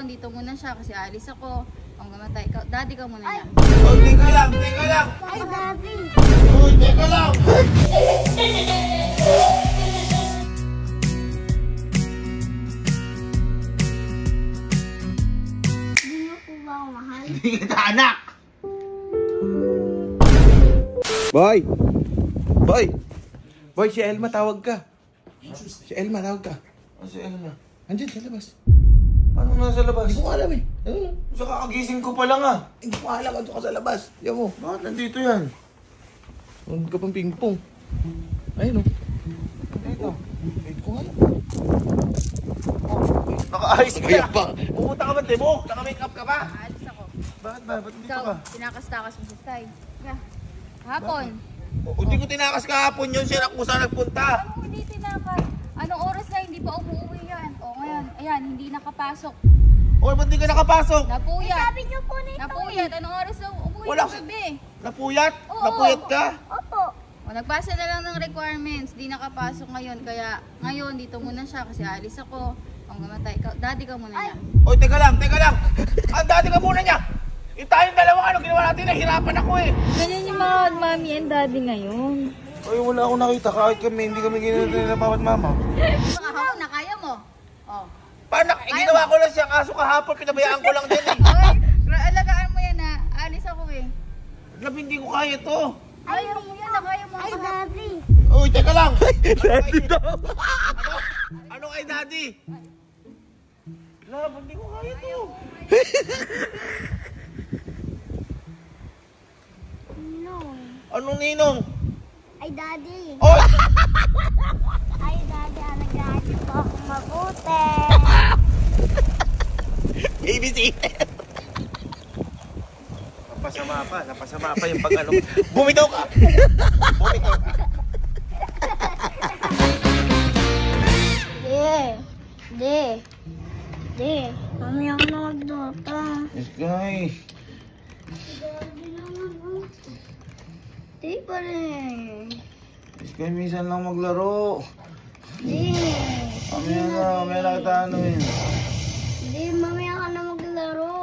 ngayon, dito muna siya kasi alis ako. Ang mamatay ka. Daddy ka muna niya. Oh, teka lang, teka lang. Ay, Daddy. Oh, teka lang. Hindi niyo po ba ako mahal? Hindi kita anak. Boy! Boy! Boy, si Elma tawag ka. Si Elma tawag ka. Ano si Elma? Andiyan sa labas. Paano nasa labas? Hindi ko alam eh. Sa kakagising ko pa lang ah. Hindi ko alam. Andiyan ka sa labas. Yan mo. Bakit nandito yan? Nandun ka pang pingpong. Ayun o. Dito. Hindi ko alam. Naka-ayos ka. Kaya pa. Pumunta ka ba, Timo? Naka-makeup ka ba? Alis ako. Bakit ba? Ba't dito Ikaw, ka? tinakas-takas mo sa sky. Yeah. Hapon. Hindi ko tinakas kahapon yun siya kung saan nagpunta. Ano hindi tinakas? Anong oras na hindi pa umuwi yan? O ngayon, ayan, hindi nakapasok. Oy, ba't di ka nakapasok? Napuyat. Sabi niyo po nito. Napuyat. Anong oras na umuwi Wala ng ka- gabi? Napuyat? Oo. Napuyat ka? Opo. O, nagpasa na lang ng requirements. Di nakapasok ngayon. Kaya ngayon, dito muna siya kasi alis ako. Ang mamatay ka. Daddy ka muna niya. Oy, teka lang, teka lang. Ang dati ka muna niya. Tayong dalawang ano, ginawa natin, nahirapan ako eh. Ganyan yung mga mommy and daddy ngayon. Oy, wala akong nakita kahit kami, hindi kami ginagawa na bawat mama. Mga hapon na kaya mo. O. Paano? Ginawa ko lang siya, kaso kahapon, pinabayaan ko lang din eh. Oy, alagaan mo yan ha. Alis ako eh. Grabe, hindi ko kaya to. Ayaw mo yan. Kaya mo. Ay, Daddy. Uy, teka lang. Daddy daw. Ano kay daddy? Lab, hindi ko kaya to. No. Anong ninong? Ay, Daddy. Oy! Ay, Daddy, alagaan niyo po ako mabuti. ABC. Napasama pa yung pag ano. Bumitaw ka! Bumitaw ka! Di. Mami ako na magdota. Yes, guys. Daddy naman, oh. Di pa rin. Yes, guys, minsan lang maglaro. Di. Mamaya na kita ano yun. Di, mami ako na maglaro.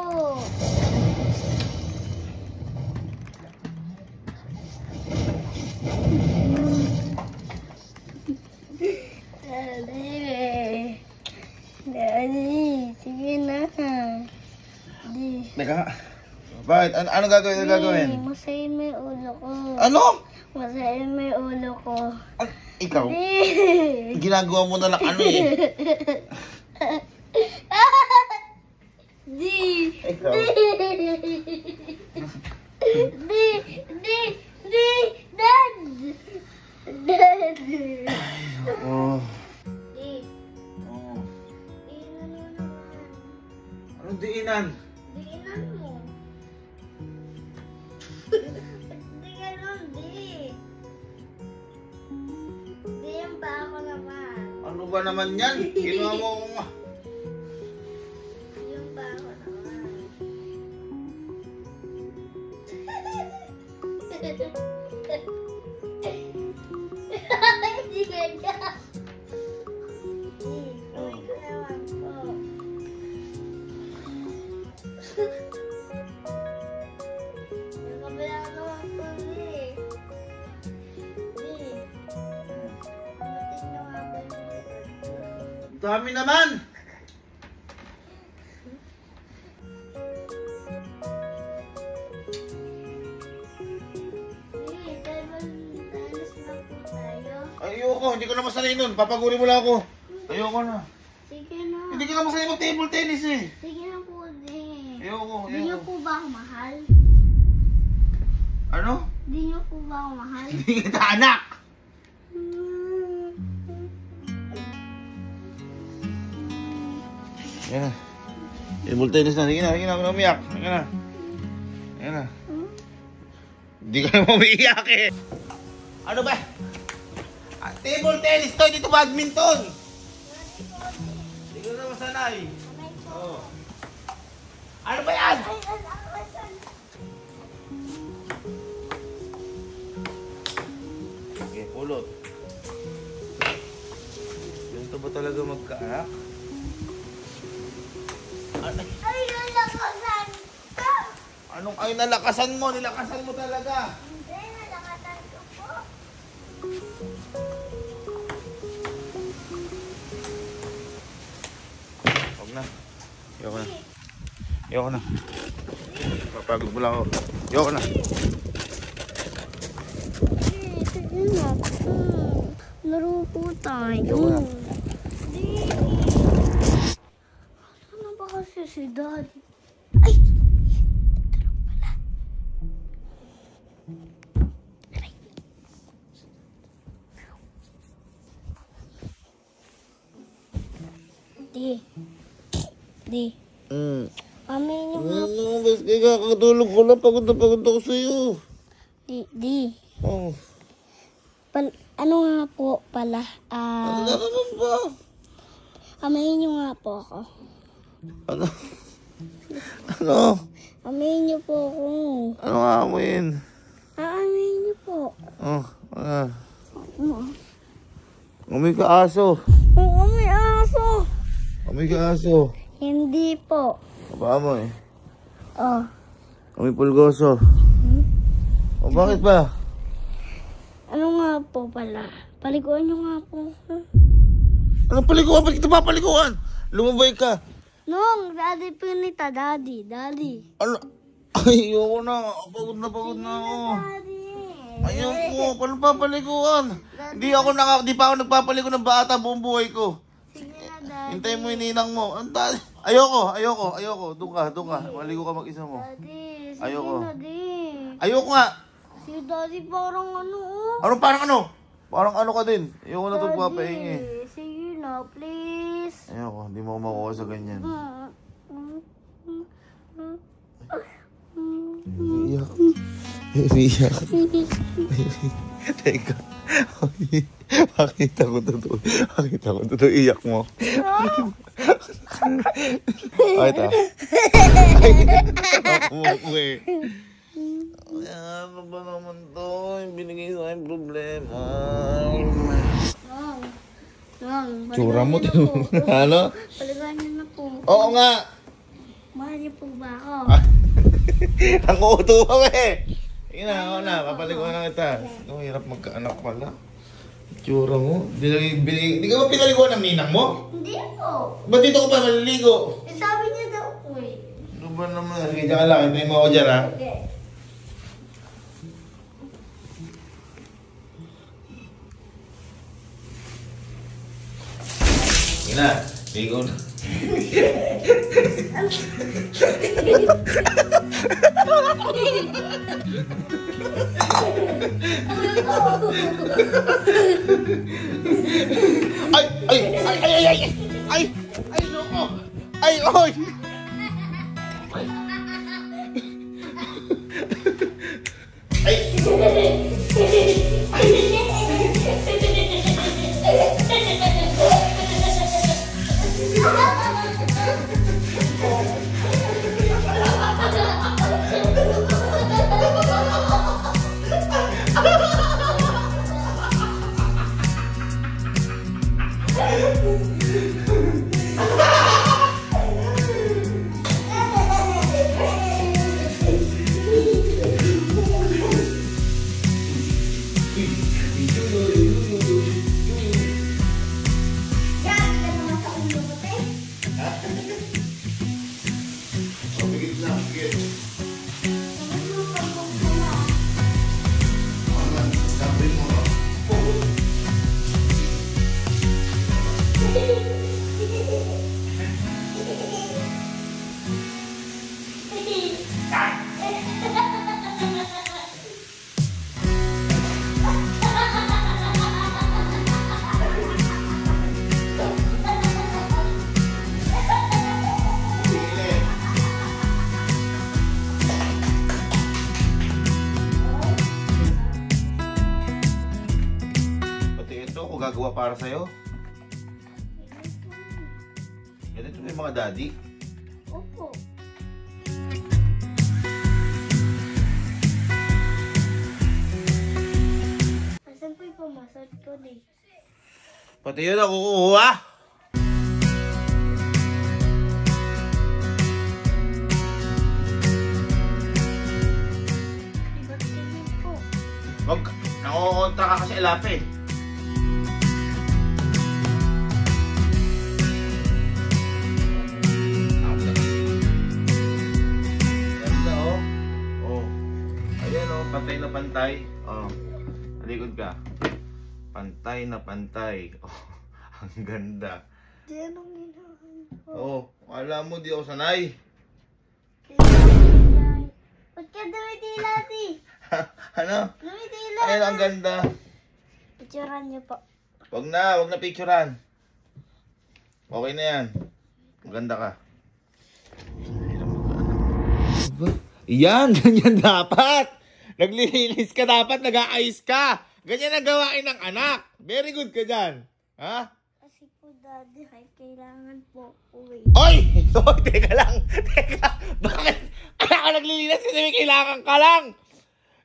Daddy. Daddy, sige na. Di. Teka nga. Bakit? Ano gagawin? Ano gagawin? Masayin mo yung ulo ko. Ano? Masayin mo yung ulo ko. Ikaw? Di. Ginagawa mo na lang ano eh. Di. Ikaw? Di. Dad. Dad. Oh. Di. Oh. Diinan mo naman. Anong diinan? Diinan mo. Di ganun, di. Diyan ba ako naman? Ano ba naman yan? Ginawa mo akong... Diyan ba ako naman? Hindi ganyan. Uy ko naman po. Nakabila naman po, di. Di. Mating na nga ba yung Dami naman! Di, dalos na po tayo. Ayoko, hindi ko na masanay nun. Papaguri mo lang ako. Ayoko na. Sige na. Hindi ka na masanay mag-table tennis eh. Sige na po, di. Ayoko, Di niyo ayoko. po ba ako mahal? Ano? Di niyo po ba ako mahal? Hindi kita anak! Yan na. Table tennis na. Sige na, huwag na umiyak. Sige na. Yan na. Hindi ka na umiiyak eh. Ano ba? Table tennis to, dito badminton. Hindi ka na masanay. Oo. Ano ba yan? Okay, pulot. Ganito ba talaga magkaanak? Ay, nalakasan ka. Anong ay nalakasan mo? Nilakasan mo talaga. Hindi, nalakasan ko po. Huwag na. Ayoko na. Ayoko na. Papagod mo lang ako. Ayoko na. Sige na. Laro po tayo. Ayoko na. Ano ba kasi si Daddy? Ay! Di. Kami yung Ano, bas kaya kakatulog ko na. Pagod na pagod ako sa'yo. Di. Oh. Ano nga po pala? Ano naman ba? Amayin niyo nga po ako. Ano? Ano? Amayin niyo po ako. Ano nga amoyin? Amayin niyo po. Oh, Amoy ka aso. Oo, may aso. Amoy ka aso. Hindi po. Paamoy. Oh. Amoy pulgoso. O bakit ba? Ano nga po pala? Paliguan niyo nga po. Anong paliguan? Bakit kita papaliguan? Lumabay ka. Nung, Daddy Pinita, Daddy. Ano? Ay, ayoko na. Pagod na ako. Daddy. Ayoko. Paano papaliguan? Di pa ako nagpapaligo ng bata buong buhay ko. Sige na, Daddy. Hintayin mo yung ninang mo. Ayoko. Doon ka. Maligo ka mag-isa mo. Daddy, sige Ayoko. na, Daddy. Ayoko nga. Si Daddy parang ano, oh. Ano parang ano? Parang ano ka din. Ayoko na ito papahingi. Sige na, please. Ayoko. Hindi mo makuha sa ganyan. Iiyak. Teka. Pakita ko totoo. Iyak mo. Ay, ta. Ay, ano ba naman to? Yung binigay sa akin problema. Tsura mo to. Ano? Paliguan niyo na po. Oo nga. Mahal niyo po ba ako? Ang uuto ka eh. Sige na, ako na. Papaliguan na kita. Ang hirap magkaanak pala. Tsura mo. Di ka ba pinaliguan ng ninang mo? Hindi po. Ba't dito ko pa maliligo? Eh, sabi niya daw po eh. Ano ba naman? Sige, dyan ka lang. Hintayin mo ako dyan, ha? Okay. Sige na. Ligo na. Ay, loko. Ay, oy. Gagawa para sa'yo? Ganito yung mga daddy. Opo. Asan po yung pumasok ko din? Pati yun ako kukuha. kontra ka kasi alape. Ganda oh. Oh. Ayan oh, pantay na pantay. Oh. Talikod ka. Pantay na pantay. Oh. Ang ganda. Di anong ginahan ko? Oh, alam mo di ako sanay. Ba't ka dumitila, di? Ano? Dumitila. Ayun, ang ganda. Picturean niyo po. Wag na picturean. Okay na yan. Maganda ka. Yan, ganyan dapat. Naglilinis ka dapat, nag-aayos ka. Ganyan ang gawain ng anak. Very good ka dyan. Ha? Kasi po, Daddy, ay kailangan po uwi. Oy! Oy, teka lang. Teka, bakit? Kaya ka naglilinis kasi may kailangan ka lang.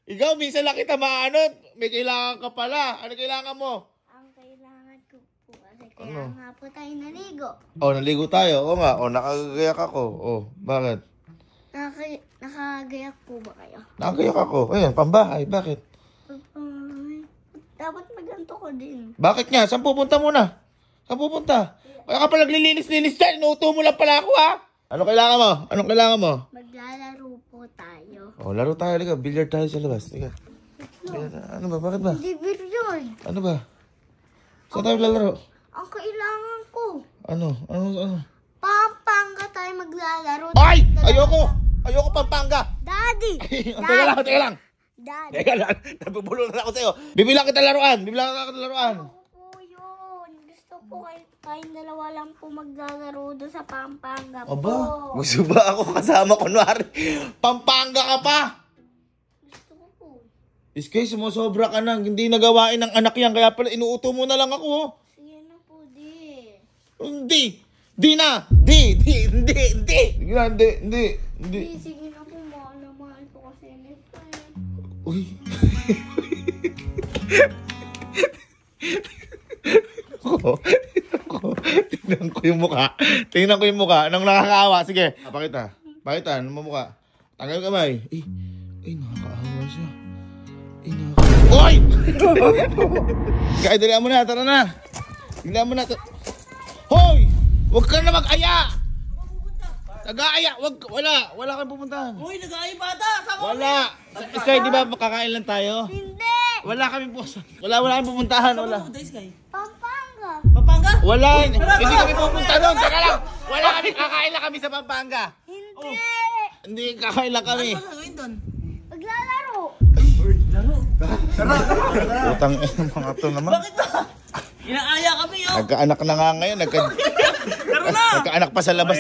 Ikaw, minsan lang kita maano, may kailangan ka pala. Ano kailangan mo? Ang kailangan ko po kasi kaya nga po tayo naligo. Oh, naligo tayo. Oo nga. Oh, nakagayak ako. Oh, bakit? Nakagayak po ba kayo? Nakagayak ako. Ayun, pambahay. Bakit? Dapat maganto ko din. Bakit nga? Saan pupunta muna? Saan pupunta? Kaya ka pala naglilinis-linis dyan. Inuuto mo lang pala ako, ha? Ano kailangan mo? Anong kailangan mo? Maglalaro po tayo. Oh, laro tayo. Liga. Billiard tayo sa labas. Liga. Ano ba? Bakit ba? Hindi billiard. Ano ba? Saan tayo lalaro? Ang kailangan ko. Ano? Pampanga tayo maglalaro. Ay! Ayoko! Ayoko Pampanga! Daddy! Teka lang. Daddy! Teka lang. Nabubulol na ako sa'yo. Bibilang kita laruan. Ako po yun. Gusto po kayong dalawa lang po maglalaro doon sa Pampanga po. Aba, gusto ba ako kasama kunwari? Pampanga ka pa! Gusto ko po. Iskay, sumusobra ka na. Hindi nagawain ng anak yan. Kaya pala inuuto mo na lang ako. Sige na po, di. Hindi. Di na. Hindi. Sige na, hindi. Di, sige na po. Mahal po kasi nito eh. Uy. Tingnan ko yung mukha. Anong nakakaawa? Sige, pakita. Ano mo mukha? Tanggal kamay. Nakakaawa siya. Oy! Kaya dalihan mo na. Tara na. Dalihan mo na. Hoy! Huwag ka na mag-aya! Nag-aaya! Wala kang pupuntahan. Uy, nag-aaya bata! Wala! Sky, di ba kakain lang tayo? Hindi! Wala kami po. Wala kami pupuntahan. Wala. Pampanga! Pampanga? Wala. Hindi kami pupunta doon. Teka lang. Wala kami. Kakain lang kami sa Pampanga. Hindi! Hindi, kakain lang kami. Ano gagawin doon? Maglalaro! Utang mga to naman. Bakit ba? Inaaya kami, oh! Nagkaanak na nga ngayon. Nagkaanak pa sa labas.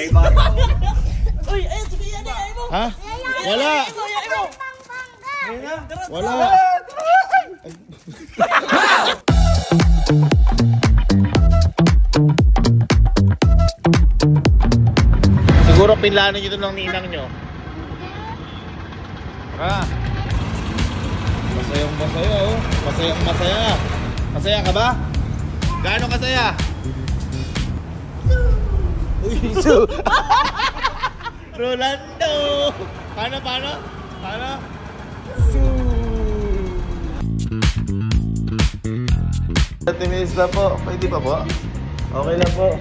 Uy, ayun, sige yan eh, ayaw mo! Ha? Wala. Ayaw mo! Pampanga! Wala. Siguro pinlano nyo ito ng ninang nyo. Tara. Masayang masaya oh. Masayang masaya. Masaya ka ba? Gaano kasaya? Uy, so. Rolando. Paano? 30 minutes na po. Pwede pa po? Okay lang po.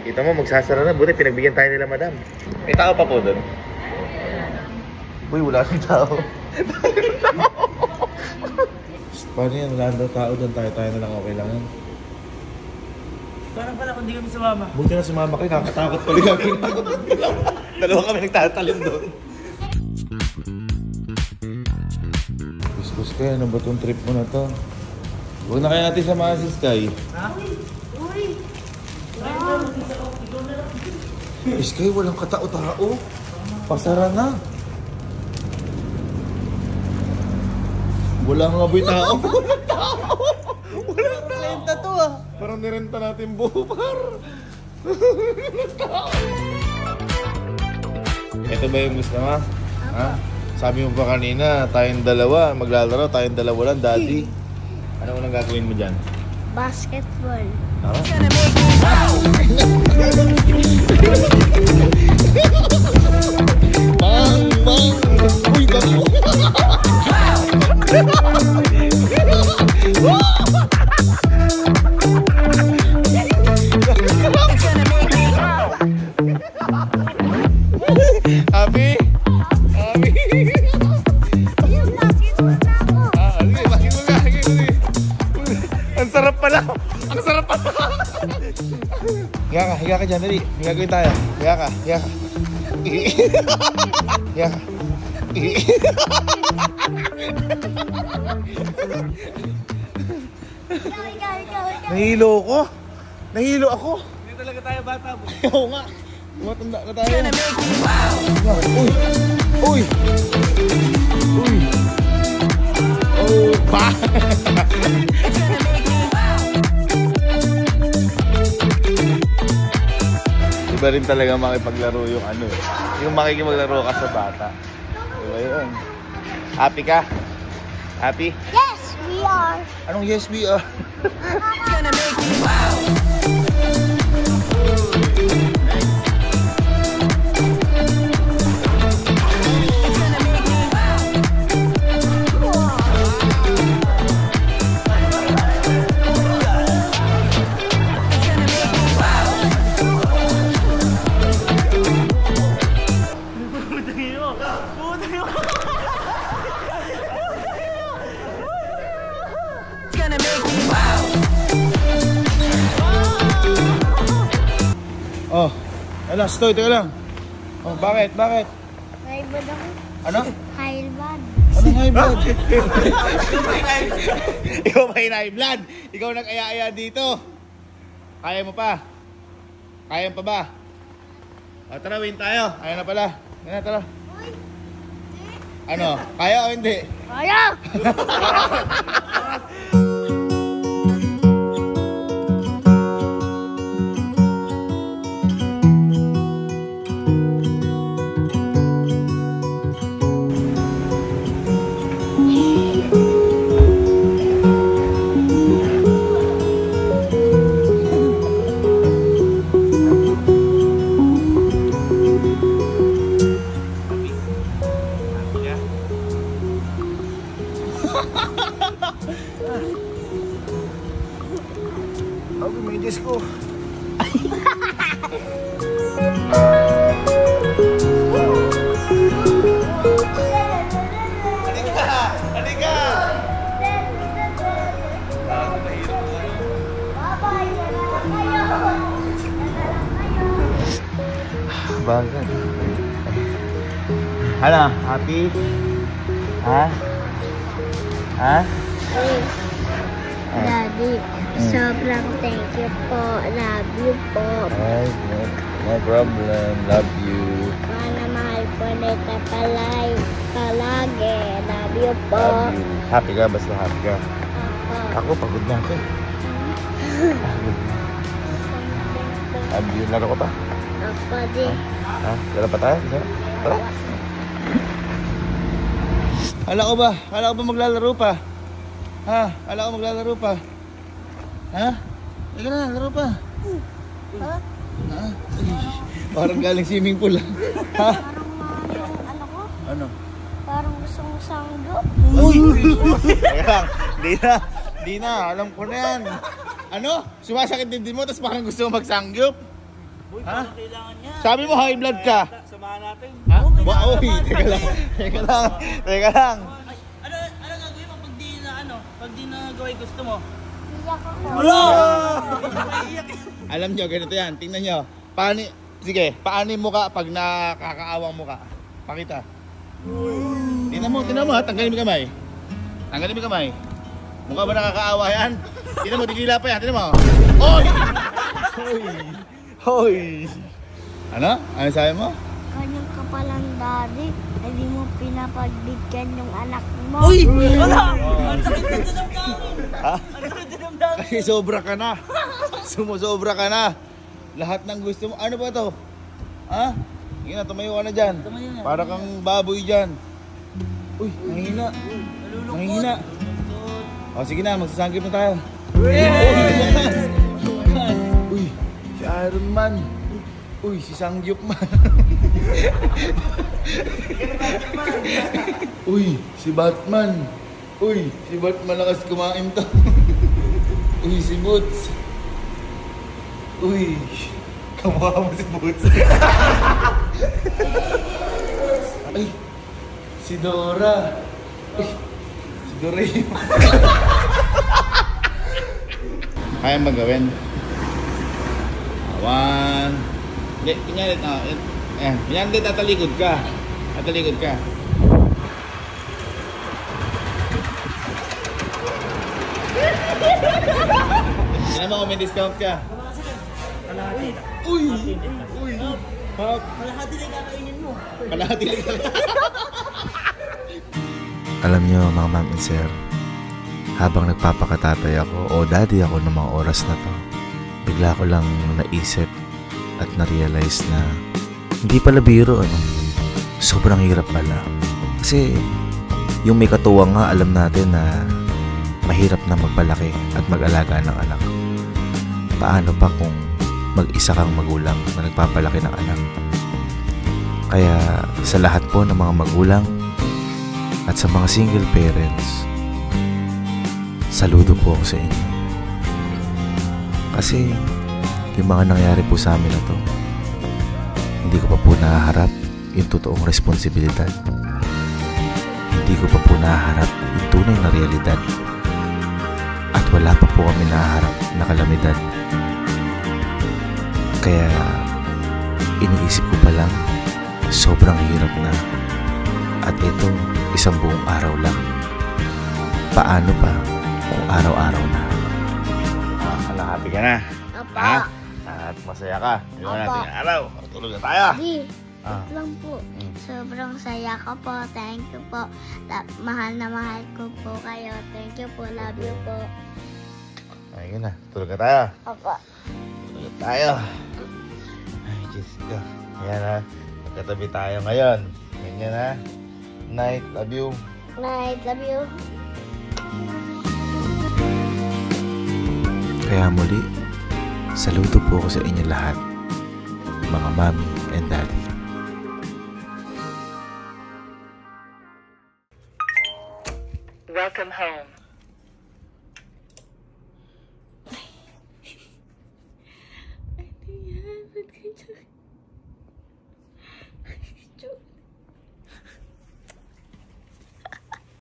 Kita mo, magsasara na. Buti pinagbigyan tayo nila, madam. May tao pa po doon. Uy, wala nang tao. Paano yan? Wala nang tao doon. Tayo na lang. Okay lang yan. Parang pala kung di kami sumama. Buti na sumama kayo. Kakatakot pa rin kami. Dalawa kami nagtatalim doon. Busbus kayo. Ano ba itong trip mo na to? Huwag na kaya natin samahan si Sky. Ha? Uy! Sky, walang katao-tao. Pasara na. Walang ngaboy tao. Walang tao. Walang tao. Renta to ah. Parang nirenta natin buhar. Ito ba yung gusto mo? Ha? Sabi mo pa kanina, tayong dalawa, maglalaro, tayong dalawa lang, daddy. Ano unang gagawin mo dyan? Basketball. Ha? Bang! Bang! Uy, bang! Happy? Happy? Ayun na, sinunod na ako. Sige, bakit mo nga? Sige. Ang sarap pala. Ang sarap pala. Higa ka dyan, dali. Higa ko tayo. Higa ka. Higa ka. Ikaw. Nahilo ko. Nahilo ako. Hindi talaga tayo bata po. Oo nga. Matanda na tayo. Uy! Uy! Uy! Oh, pa! Iba rin talaga makipaglaro yung ano eh. Yung makikipaglaro ka sa bata. Diba yun? Happy ka? Happy? Yes, we are. Anong yes we are? Oh, ala, stoy, teka lang. Oh, bakit? May blood ako. Ano? High blood. Anong high blood? Ikaw ba yung high blood? Ikaw nag-aya-aya dito. Kaya mo pa? Kaya mo pa ba? O, tara, win tayo. Ayaw na pala. Yan na, tara. Ano? Kaya o hindi? Kaya! Sabi, may disco. Halika! Bye-bye! Bagay. Hala, happy? Ha? Ha? Daddy, sobrang thank you po. Love you po. Ay, no problem. Love you. Mana mahal po nito palagi. Love you po. Love you. Happy ka? Basta happy ka. Opo. Ako, pagod na ako. Love you. Laro ko pa? Opo din. Ha? Laro pa tayo? Isa? Tara. Hala ko ba? Hala ko ba maglalaro pa? Ha? Hala ko maglalaro pa? Ha? Ika na, laro pa. Ha? Ha? Parang galing swimming pool. Ha? Parang yung ano ko? Ano? Parang gusto mong sanggol. Uy! Teka lang. Di na. Alam ko na yan. Ano? Sumasakit din mo tapos parang gusto mo magsangyup? Uy, Ha? parang kailangan niya. Sabi mo high blood ka. Samahan natin. Ha? Uy! Teka lang. Teka lang. Ay, ano gagawin mo pag di na pag di na gawin gusto mo? Iyak ako. Wala! Alam nyo, ganito yan. Tingnan nyo. Sige, paano yung mukha pag nakakaawang mukha? Pakita. Tingnan mo ha. Tanggalin mo kamay. Tanggalin mo kamay. Mukha ba nakakaawa yan? Tingnan mo, tigila pa yan. Tingnan mo. Hoy! Hoy! Ano? Ano sabi mo? Ganyan ka palang daddy. Hindi mo pinapagbigyan yung anak mo. Uy! Wala! Ang sakit na dinamdamin! Ha? Ang sakit na dinamdamin! Kasi sobra ka na. Sumusobra ka na. Lahat ng gusto mo. Ano ba to? Ha? Sige na, tumayo ka na dyan. Tumayo na. Para kang baboy dyan. Uy, nangihina. Nalulungkot. Nangihina. O sige na, magsasangkip na tayo. Yeah! Uy, si Iron Man. Uy, si Sangyup Man. Uy, si Batman. Uy, si Batman lakas kumain to. Uy, si Boots. Uy, kamukha mo si Boots. Dora. Si Dora yun. Kaya mo gawin. One. Hindi, kunyari, ayan, kunyari, tatalikod ka. Tatalikod ka. Tignan mo kung may discount ka. Kalahati. Uy! Uy! Hap! Kalahati na kakainin mo. Kalahati lang. Alam niyo mga ma'am and sir, habang nagpapakatatay ako o daddy ako ng mga oras na to, bigla ko lang naisip at na-realize na hindi pala biro, ano. Sobrang hirap pala. Kasi yung may katuwang nga, alam natin na mahirap na magpalaki at mag-alaga ng anak. Paano pa kung mag-isa kang magulang na nagpapalaki ng anak? Kaya sa lahat po ng mga magulang at sa mga single parents, saludo po ako sa inyo. Kasi yung mga nangyari po sa amin na to, hindi ko pa po nahaharap yung totoong responsibilidad. Hindi ko pa po nahaharap yung tunay na realidad. At wala pa po kami nahaharap na kalamidad. Kaya iniisip ko pa lang, sobrang hirap na. At ito, isang buong araw lang. Paano pa kung araw-araw na? Happy ka na? Apa. Ha? At masaya ka. Iwan natin yung araw. Tulog na tayo. Di, Ah. lang po. Sobrang saya ko po. Thank you po. Mahal na mahal ko po kayo. Thank you po. Love you po. Ayun na. Tulog na tayo. Apa. Tulog na tayo. Ay, Diyos ko. Ayan ha. Magkatabi tayo ngayon. Ganyan ha. Night. Love you. Night. Love you. Kaya muli, saludo po ako sa inyo lahat, mga mommy and daddy. Welcome home.